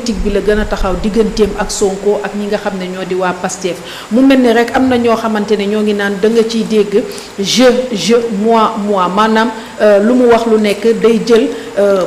politique bi la gën a taxaw digganteem ak Sonko ak ñi nga xam ne ñoo di waa Pastef mu mel ni rek am na ñoo xamante ne ñoo ngi naan da nga ciy dégg je moi maanaam lu mu wax lu nekk day jël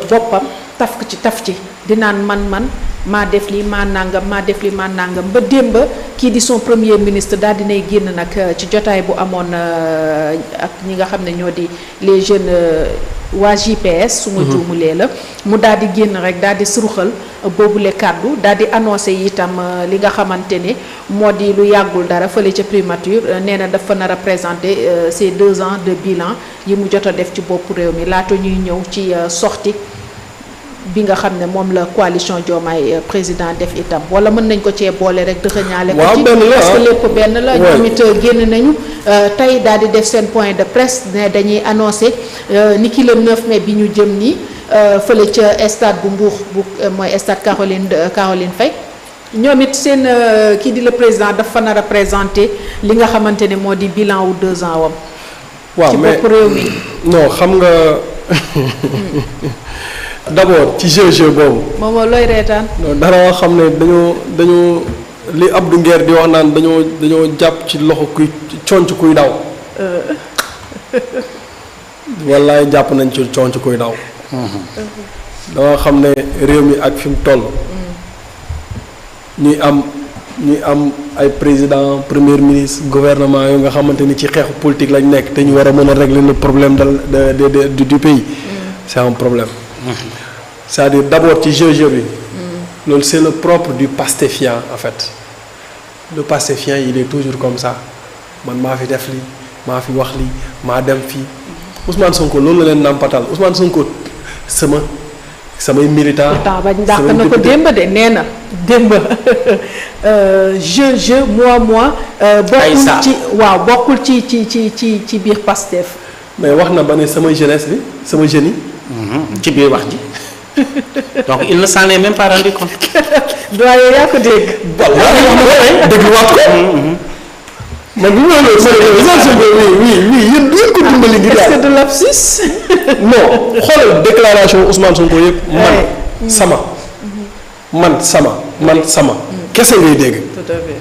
boppam taf ci di naan man maa def lii maa nangam maa def lii maa nangam ba démb kii di son premier ministre daal dinay génn nag ci jotaay bu amoon ak ñi nga xam ne ñoo di les jeunes waa JPS su ma juumulee la mu daal di génn rek daal di suruxal boobule kàddu daal di annoncé itam li nga xamante ne moo di lu yàggul dara fële ca primature nee na dafa nar a présenter ces 2 ans de bilan yi mu jot a def ci boppu réew mi laata ñuy ñëw ci sortie bi nga xam ne moom la coalition Diomaye président def itam wala mën nañ ko cee boole rek dëxëñaale ko ci parce que lépp benn la ñoom it génn nañu tey daal di def seen point de presse ne dañuy annoncé ni ki le 9 mai bi ñu jëm nii fële ca stade bu Mbour bu mooy stade Caroline Faye ñoom it seen kii di le président dafa nar a présenté li nga xamante ne moo di bilan wu 2 ans wam waaw ci bopp réew mi non xam nga d'abord ci jeu boobu. moom looy reetaan. non dara xam ne dañoo li Abdou Nguer di wax naan dañoo jàpp ci loxo kuy conc kuy daw. wallaay jàpp nañ ci conc kuy daw. dama xam ne réew mi ak fi mu toll. ñuy am ay président premier ministre gouvernement yu nga xamante ni ci xeexu politique lañ nekk te ñu war a mën a régler le problème du pays. C'est un problème. C'est-à-dire d'abord ci jeu bi. loolu c'est le propre du pastéfien en fait. Le pastéfien il est toujours comme ça man maa fi def lii maa fi wax lii maa dem fii Ousmane Sonko loolu la leen nàmpatal Ousmane Sonko samay militant. pourtant bañ dàq na ko démb de nee na démb je moi. bokkul ci waaw bokkul ci biir Pastef. mais wax na ba ne sama jeunesse bi sama jeunes yi. ci biir wax ji donc il ne s'en est même pas rendu compte. doyen yaa ko dégg. waaw dégluwaat ko. man bu ma loolu oui yéen du ngeen ko dimbali ngir est-ce que de lapsus. non xoolal déclaration Ousmane Sonko yëpp man sama kese ngay dégg. tout à fait.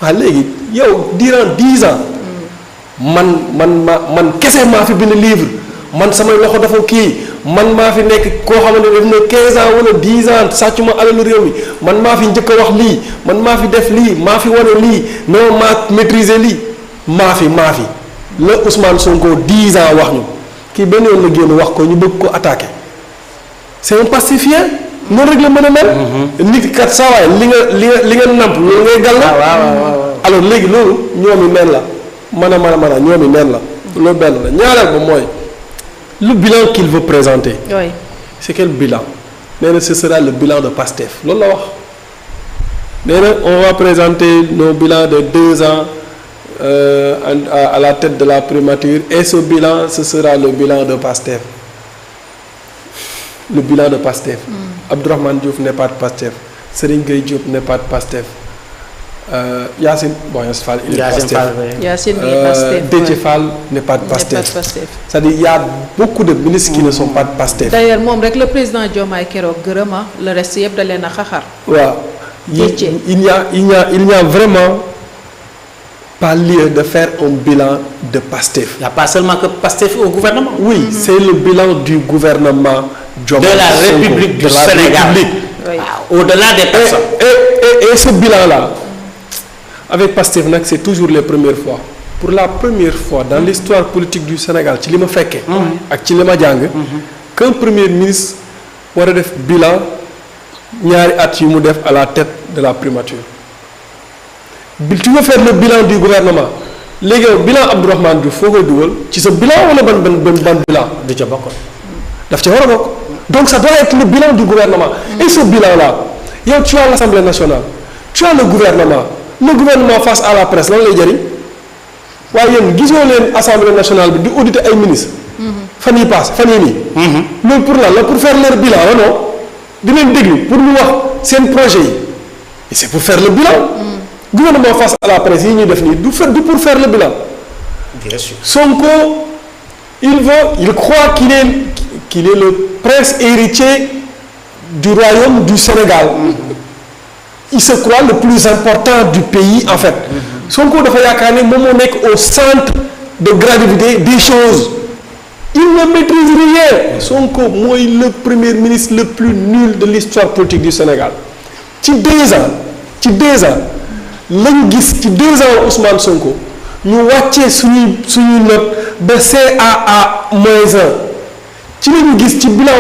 waaw léegi yow durant 10 ans. man kese maa fi bind livre man samay loxo dafa kii man maa fi nekk koo xamante ne def na 15 ans wala 10 ans sàccuma alalu réew mi man maa fi njëkk a wax lii man maa fi def lii maa fi wane lii non maa maîtriser lii maa fi la Ousmane Sonko 10 ans wax ñu kii benn yoon la génn wax ko ñu bëgg ko attaqué c'est un pastéfien noonu rek la mën a mel. nit kat saa waay li nga namp loolu ngay gàll. waaw alors léegi loolu ñoomi neen la. mën a ñoomi neen la loolu benn la ñaareel ba mooy le bilan qu'il veut présenter. oui. c'est quel bilan nee na ce sera le bilan de Pastef loolu la wax nee na on va présenter nos bilans de 2 ans à la tête de la primature et ce bilan ce sera le bilan de Pastef le bilan de Pastef. Abdourahmane Diouf n'est pas de Pastef Serigne Gueye Diop n'est pas de Pastef. Yacine Fall il est Pastef. Yacine Pastef. Déthié Fall n'est pas de Pastef. C'est-à-dire il y a beaucoup de ministres qui ne sont pas de Pastef. D'ailleurs moom rek le président Diomaye keroog gërëm le reste yëpp da leen a xaxar. waaw il n'y a vraiment pas lieu de faire un bilan de Pastef. Il n'y a pas seulement que Pastef au gouvernement. Oui, c'est le bilan du gouvernement Diomaye de la République du Sénégal. Oui. Au-delà des personnes. Et ce bilan-là avec Pastef nag c'est toujours les premières fois pour la première fois dans l'histoire politique du Sénégal ci li ma fekkee ak ci li ma jàng qu'un premier ministre war a def bilan ñaari at yu mu def à la tête de la primature tu veux faire le bilan du gouvernement léegi bilan Abdourahmane Diouf foo koy dugal ci sa bilan wala ban bilan du ca bokk daf ca war a bokk donc ça doit être le bilan du gouvernement et ce bilan là yow tu as l'Assemblée nationale tu as le gouvernement face à la presse lan lay jëriñ waaye yéen gisoo leen assemblée nationale bi di auditer ay ministres. fan yii nii. loolu pour lan la pour faire leur bilan wala non di leen déglu pour ñu wax seen projet yi et c'est pour faire le bilan. gouvernement face à la presse yi ñuy def nii du pour faire le bilan. bien sûr Sonko il croit qu'il est le prince héritier du royaume du Sénégal. il se croit le plus important du pays en fait. Sonko dafa yaakaar ne moom moo nekk au centre de gravité des choses. Il ne maîtrise rien. Sonko mooy le premier ministre le plus nul de l'histoire politique du Sénégal. ci 2 ans lañ gis ci 2 ans Ousmane Sonko ñu wàccee suñuy note ba CAA-1 ci la ñu gis ci bilan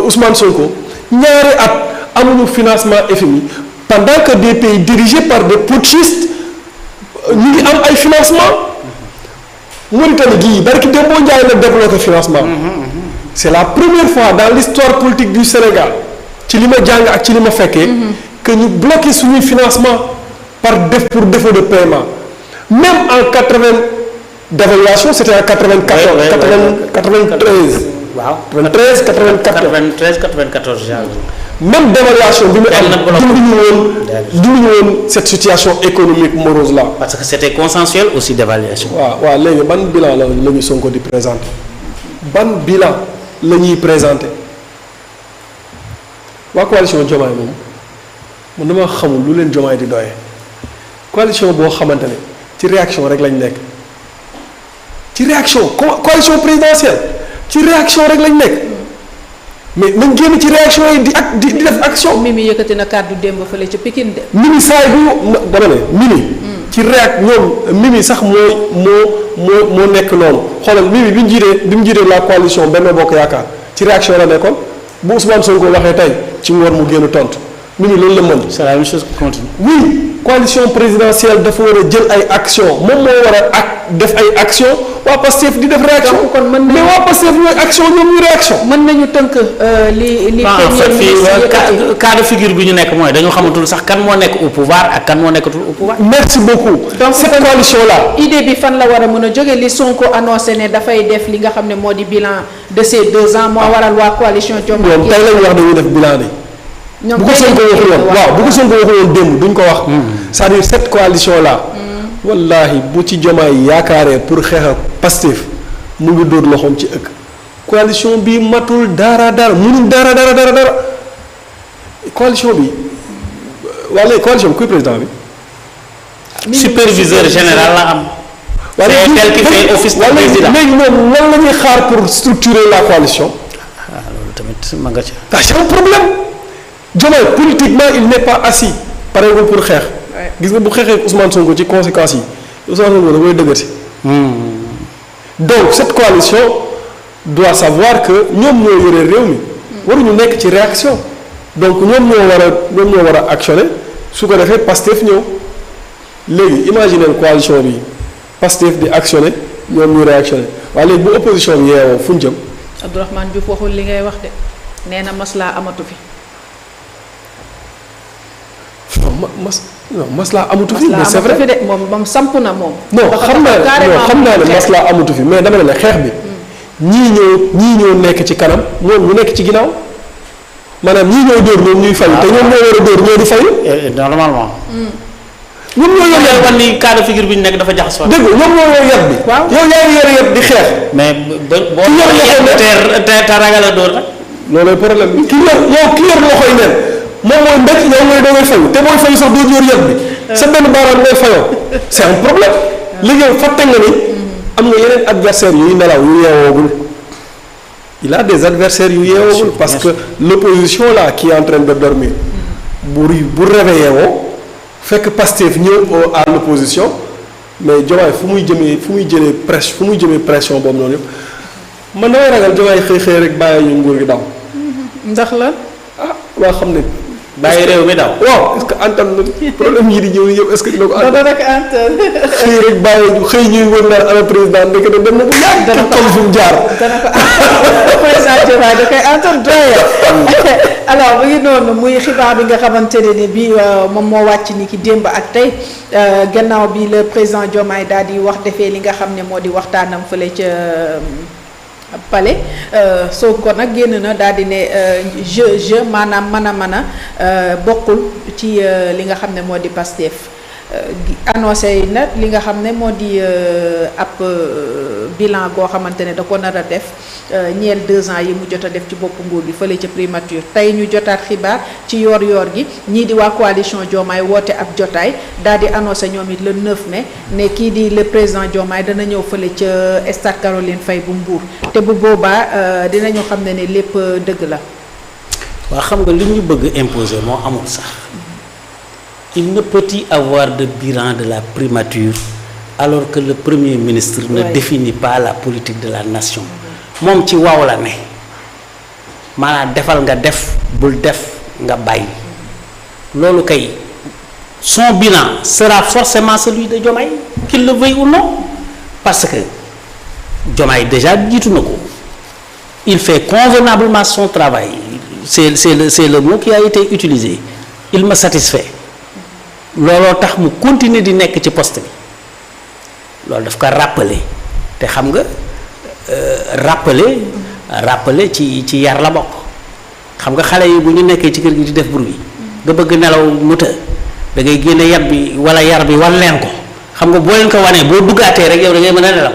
Ousmane Sonko ñaari at amuñu financement FMI pendant que des pays dirigés par des putschistes ñu ngi am ay financement Mauritanie gii barki Demba Ndiaye la débloqué financement. C'est la première fois dans l'histoire politique du Sénégal ci li ma jàng ak ci li ma fekkee. que ñu bloqué suñuy financement pour défaut de paiement même en 80 d'évaluation c'était en 94. 93. waaw 93 94 94 même d'évaluation bi mu am dunduñu woon cette situation économique morose là. parce que c'était consensuel aussi d'évaluation. waaw léegi ban bilan la ñu Sonko di présenter ban bilan la ñuy présenter waa coalition Diomaye moom man dama xamul lu leen Diomaye di doyee coalition boo xamante ne ci réaction rek lañ nekk ci réaction coalition présidentielle ci réaction rek lañ nekk. mais nañ génn ci réaction yi di def action. Mimi yëkkati na kàddu démb fële ca Pikine de. Mimi saay bu dama ne Mimi. ci ñoom Mimi sax moo nekk noonu xoolal Mimi bi mu jiitee la coalition Benno Bokk Yaakaar ci réaction la nekkoon bu Ousmane Sonko waxee tey ci ngoor mu génn tontu Mimi loolu la mën. c'est la même chose qui continue. oui coalition présidentielle dafa war a jël ay action moom moo war a def ay action waa Pastef di def réaction. kon mën nañu mais waa Pastef ñooy action ñoom ñu réaction. mën nañu tënk li cas de figure bi ñu nekk mooy dañoo xamatul sax kan moo nekk au pouvoir ak kan moo nekkatul au pouvoir. merci beaucoup. donc cette coalition là. idée bi fan la war a mën a jóge li Sonko annoncé ne dafay def li nga xam ne moo di bilan de ces 2 ans moo waral waa coalition Diomaye. ñoom tey lañu wax dañuy def bilan bi. ñoom bu ko Sonko waxul woon waaw bu ko Sonko waxul woon démb duñ ko wax. c'est-à-dire cette coalition là. wallahi bu ci Diomaye yaakaaree pour xeex ak Pastef mu ngi dóor loxoom ci ëkk. coalition bi matul dara mënul dara coalition bi wala coalition bi kuy président bi. superviseur général la am. c'est tel qui fait office de président léegi ñoom lan la ñuy xaar pour structurer la coalition. loolu tamit ma nga ci. c'est un problème. Diomaye politiquement il n'est pas assis pareegul pour xeex. gis nga bu xeexee Ousmane Sonko ci conséquences yi Ousmane Sonko da koy dëggati. donc cette coalition doit savoir que ñoom ñoo yore réew mi. waruñu nekk ci réaction. donc ñoom ñoo war a actionner su ko defee Pastef ñëw léegi imaginer coalition bi Pastef di actionner ñoom ñu réactionner waaye léegi bu opposition bi yeewoo fu ñu jëm. Abdourahmane Diouf waxul li ngay wax de nee na maslaa amatu fi. maslaa amatu fi. mais c'est vrai de moom samp na moom. non xam naa ne maslaa amatu fi mais dama ne la xeex bi. ñii ñoo nekk ci kanam ñoom ñu nekk ci ginnaaw maanaam ñii ñoo dóor ñoom ñuy fayu te ñoom ñoo war a dóor ñoo di fayu. normalement. ñoom ñoo yor yat wan ni cas de figure bi ñu nekk dafa jaxasoo. dégg nga ñoom ñoo yor yat bi. waaw yow yaa ngi yor yat di xeex. mais boo te ragal a dóor nag. loolooy problème bi ki yor loxoy neen moom mooy mbéj yow mooy doo ngay fayu te booy fayu sax doo yor yat bi. sa benn baaraam ngay fayoo. c'est un problème. liggéey fàtte nga ni. am nga yeneen adversaires yuy nelaw yu yeewoogul. il a des adversaires yu yeewoogul parce que l'opposition là qui est en train de dormir. bu réveillé woo fekk Pastef ñëw à l'opposition mais Diomaye fu muy jëlee pression boobu noonu yëpp man damay ragal Diomaye xëy rek bàyyi ñu nguur gi daw. ndax la. waa xam ne. bàyyi réew mi daw. waaw est-ce que antan na problème yi di ñëw yëpp est-ce que dina ko. dana rek antan. xëy rek bàyyi xëy ñuy wër naan ana président ndeke dem na bu yàgg. dana ko fi mu jaar. dana ko président Diomaye da koy antan doye. alors mu ngi noonu muy xibaar bi nga xamante ne bi moom moo wàcc ni ki démb ak tey gannaaw bi le président Diomaye daal di wax defee li nga xam ne moo di waxtaanam fële ca. Palais Sonko nag génn na daal di ne je maanaam mën a bokkul ci li nga xam ne moo di Pastef annoncé na li nga xam ne moo di ab bilan goo xamante ne da ko nar a def ñeel 2 ans yi mu jot a def ci boppu nguur gi fële ca primature tey ñu jotaat xibaar ci yoor gi ñii di waa coalition Diomaye woote ab jotaay daal di annoncé ñoom it le 9 mai ne kii di le président Diomaye dana ñëw fële ca stade Caroline Faye bu Mbour te bu boobaa dinañu xam ne lépp dëgg la. waaw xam nga li ñu bëgg imposer moo amul sax il ne peut y avoir de bilan de la primature alors que le premier ministre ne définit pas la politique de la nation moom ci waaw la ne maanaam defal nga def bul def nga bàyyi loolu kay son bilan sera forcément celui de Diomaye qu'il le veuille ou non parce que Diomaye déjà jiitu na ko il fait convenablement son travail c'est le mot qui a été utilisé il me satisfait looloo tax mu continuer di nekk ci poste bi loolu daf ko rappeler te xam nga rappeler ci yar la bokk xam nga xale yi bu ñu nekkee ci kër gi di def bruit nga bëgg nelaw mu të da ngay génne yar bi wala yar bi wan leen ko xam nga boo leen ko wanee boo duggaatee rek yow da ngay mën a nelaw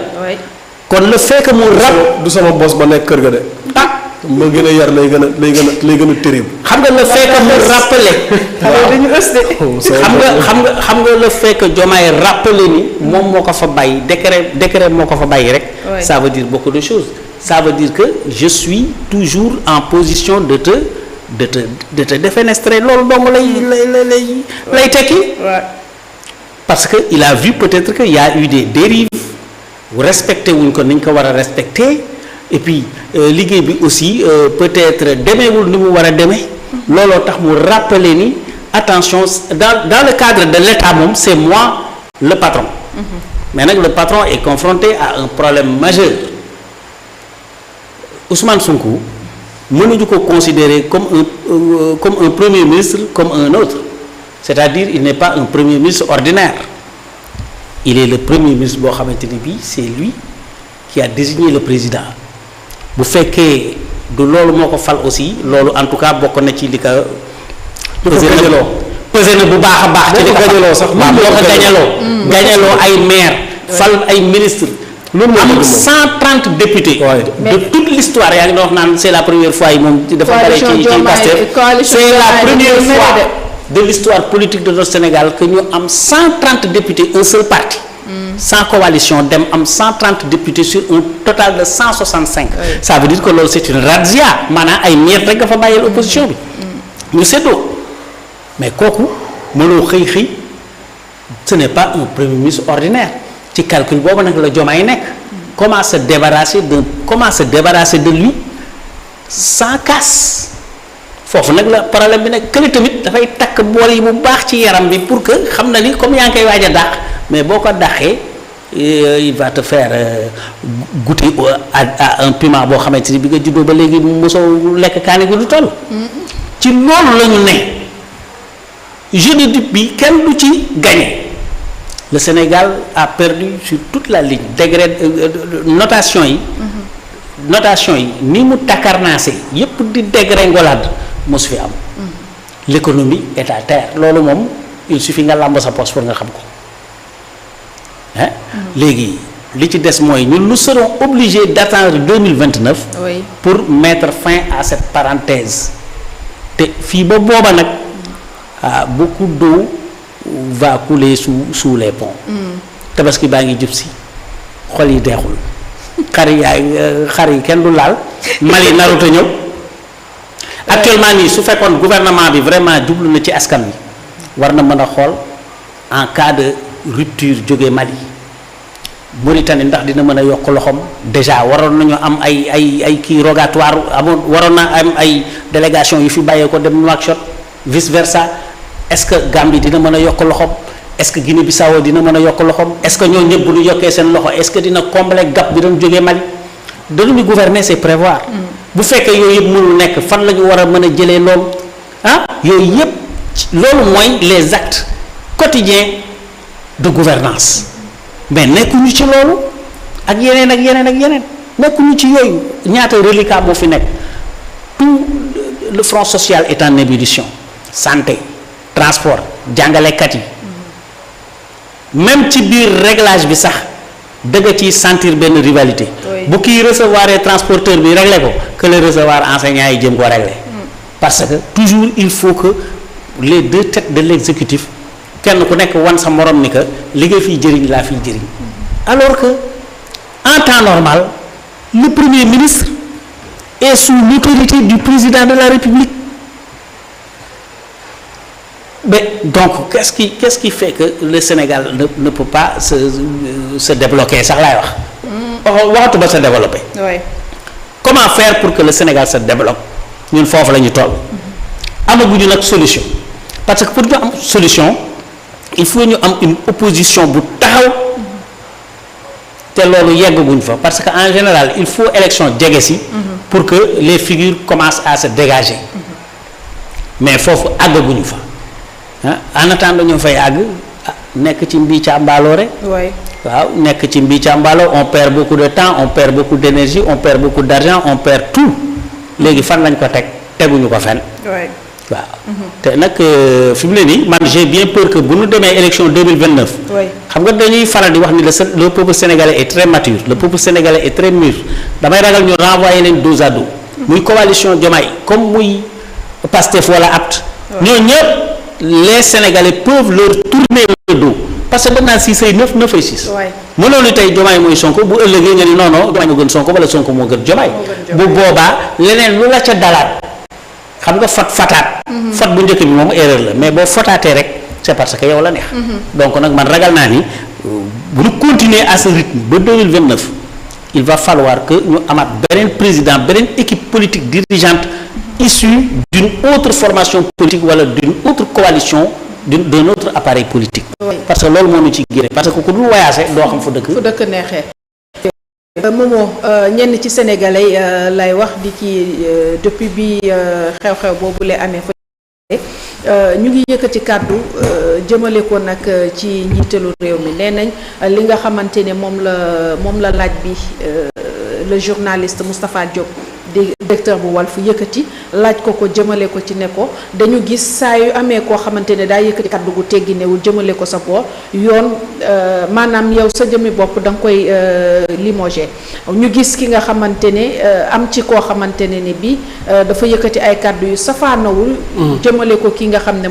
kon le fait que mu du sama bos ba nekk kër ga de ma gën a yar lay gën a terrible. xam nga le fait que mu rappeler xam nga le fait que Diomaye rappeler ni moom moo ko fa bàyyi décret moo ko fa bàyyi rek ça veut dire beaucoup de choses ça veut dire que je suis toujours en position de te défenestrer loolu dong lay tekki parce que il a vu peut-être que y a eu des dérives respecté wuñ ko niñ ko war a respecter et puis liggéey bi aussi peut-être demeewul ni mu war a demee looloo tax mu rappeler ni attention dans le cadre de l'État moom c'est moi le patron mais nag le patron est confronté à un problème majeur Ousmane Sonko mënuñu ko considérer comme un premier ministre comme un autre c'est-à-dire il n'est pas un premier ministre ordinaire il est le premier ministre boo xamante ni bii c'est lui qui a désigné le président bu fekkee du loolu moo ko fal aussi loolu en tout cas bokk na ci li ko pesé na bu baax a baax ci li ko gañaloo sax waaw boo ko gañaloo ay maire fal ay ministre am 130 députés de toute l'histoire yaa ngi doon wax naan c'est la première fois yi moom dafa bare ci Pastef c'est la première fois de l'histoire politique de notre Sénégal que ñu am 130 députés un seul parti sans coalition dem am 130 députés sur un total de 165 ça veut dire que loolu c'est une razzia maanaam ay miet rek nga fa bàyyil opposition bi ñu seddoo mais kooku mënoo xëy ce n'est pas un premier ministre ordinaire ci calcul boobu nag la Diomaye nekk comment se débarrasser de lui sans casse foofu nag la problème bi nag kële tamit dafay takk bool yi bu baax ci yaram bi pour que xam na ni comme yaa ngi koy waaj a dàq mais boo ko dàqee il va te faire goûter à un piment boo xamante ni bi nga juddoo ba léegi mosoo lekk kaani gu du toll ci loolu la ñu ne jeu de dupe bi kenn du ci gagné le Sénégal a perdu sur toute la ligne degré notation yi ni mu takarnaase yépp di dégringolade mosu fi am l'économie est à terre loolu moom il suffit nga làmb sa poche pour nga xam ko léegi li ci des mooy ñun nous serons obligés d'attendre 2029 pour mettre fin à cette parenthèse te fii ba booba nag beaucoup d'eau va couler sous les ponts tabaski baa ngi jub si xol yi deexul xar yi kenn du laal Mali naruta ñëw actuellement nii su fekkoon gouvernement bi vraiment jublu na ci askan wi war na mën a xool en cas de rupture jógee Mali Mauritanie ndax dina mën a yokk loxoom déjà waroon nañu am ay kii rogatoire amoon waroon na am ay délégation yu fi bàyyee ko dem Nouakchott vice versa est-ce que Gambie dina mën a yokk loxoom est-ce que Guinée-Bissau dina mën a yokk loxoom est-ce que ñoo ñëpp bu ñu yokkee seen loxo est-ce que dina combler gap bi doon jógee Mali dañuy gouverner c'est prévoir bu fekkee yooyu yëpp mënul nekk fan la ñu war a mën a jëlee loolu yooyu yëpp loolu mooy les actes quotidiens de gouvernance mais nekkuñu ci loolu ak yeneen nekkuñu ci yooyu ñaata reliquat moo fi nekk tout le front social est en ébullition santé transport jàngalekat yi même ci biir réglage bi sax dëgg ci sentir benn rivalité. bu kii recevoir transporteur bi régler ko que le recevoir enseignant yi jëm ko régler. parce que toujours il faut que les deux têtes de l'exécutif kenn ku nekk wan sa morom ni que li nga fiy jëriñ laa fiy jëriñ. alors que en temps normal le premier ministre est sous l'autorité du président de la République. Mais donc qu'est-ce qui fait que le Sénégal ne peut pas se débloquer sax laay wax. waxatu ba se développer. Oui. Comment faire pour que le Sénégal se développe ñun foofu la ñu toll. amaguñu nag solution parce que pour ñu am solution il faut ñu am une opposition bu taxaw te loolu yeggaguñ fa parce que en général il faut élection jege si. pour que les figures commencent à se dégager. mais foofu àggaguñu fa. en attendant ñu fay àgg nekk ci mbii càmbaaloore. waaw nekk ci mbii càmbaalo on perd beaucoup de temps on perd beaucoup d'énergie on perd beaucoup d'argent on perd tout léegi fan lañ ko teguñu ko fenn. waaw te nag fi mu ne nii man j'ai bien peur que bu ñu demee élection 2029. xam nga dañuy faral di wax ni le peuple sénégalais est très mature le peuple sénégalais est très mûr damay ragal ñu renvoyer leen dos à dos. muy coalition Diomaye comme muy Pastef wala APT. ñoo ñëpp. les Sénégalais peuvent leur tourner le dos parce que dañ naan 6 ay 9 9 ay 6. mënoon ni tey Diomaye mooy Sonko bu ëllëgee nga ni non non Diomaye moo gën Sonko wala Sonko moo gën Diomaye. bu boobaa leneen lu la ca dalaat xam nga fataat. fat bu njëkk bi moom erreur la mais boo fataatee rek c'est parce que yow la neex. donc nag man ragal naa ni bu ñu continuer à ce rythme ba 2029 il va falloir que ñu amaat beneen président beneen équipe politique dirigeante. issu d'une autre formation politique wala d'une autre coalition d'un autre appareil politique. parce que loolu moo ñu ci génne parce que ku dul voyager doo xam fu dëkk neexee. Momo ñenn ci sénégalais lay wax di ci depuis bi xew-xew boobu la amee fa ñu ngi yëkkati kàddu jëmale ko nag ci njiitalu réew mi nee nañ li nga xamante ne moom la laaj bi le journaliste Moustapha Diop di directeur bu Walf yëkkati laaj ko jëmale ko ci ne ko dañu gis saa yu amee koo xamante ne daa yëkkati kàddu gu tegginewul jëmale ko sa boor yoon maanaam yow sa jëmmi bopp da nga koy limogé ñu gis ki nga xamante ne am ci koo xamante ne ni bi dafa yëkkati ay kàddu yu safaanawul jëmale ko ki nga xam ne